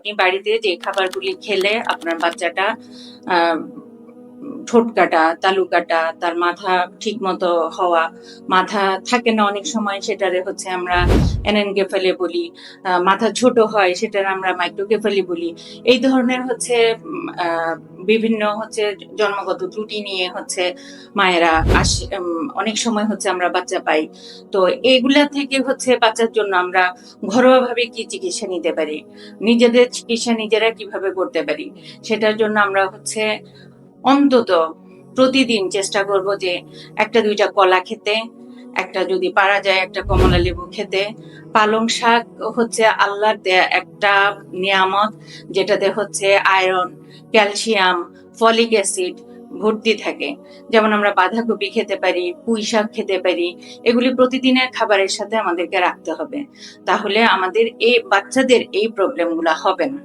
আপনি বাড়িতে যে খাবারগুলি খেলে আপনার বাচ্চাটা ঠোঁট কাটা, তালু কাটা, তার মাথা ঠিক মতো হওয়া, মাথা থাকে না অনেক সময়, সেটারে হচ্ছে আমরা অ্যানেনকেফালি বলি, মাথা ছোট হয় সেটার আমরা মাইক্রোকেফালি বলি। এই ধরনের হচ্ছে বিভিন্ন হচ্ছে জন্মগত ত্রুটি নিয়ে হচ্ছে মায়েরা অনেক সময় হচ্ছে আমরা বাচ্চা পাই। তো এগুলা থেকে হচ্ছে বাচ্চার জন্য আমরা ঘরোয়াভাবে কি চিকিৎসা নিতে পারি, নিজেদের চিকিৎসা নিজেরা কিভাবে করতে পারি, সেটার জন্য আমরা হচ্ছে অন্তত প্রতিদিন চেষ্টা করব যে একটা দুইটা কলা খেতে, একটা যদি পারা যায় একটা কমলা লেবু খেতে। পালং শাক হচ্ছে আল্লাহর দেয়া একটা নিয়ামত, যেটাতে হচ্ছে আয়রন, ক্যালসিয়াম, ফলিক অ্যাসিড ভর্তি থাকে। যেমন আমরা বাঁধাকপি খেতে পারি, পুঁই শাক খেতে পারি। এগুলি প্রতিদিনের খাবারের সাথে আমাদেরকে রাখতে হবে, তাহলে আমাদের এই বাচ্চাদের এই প্রবলেমগুলো হবে না।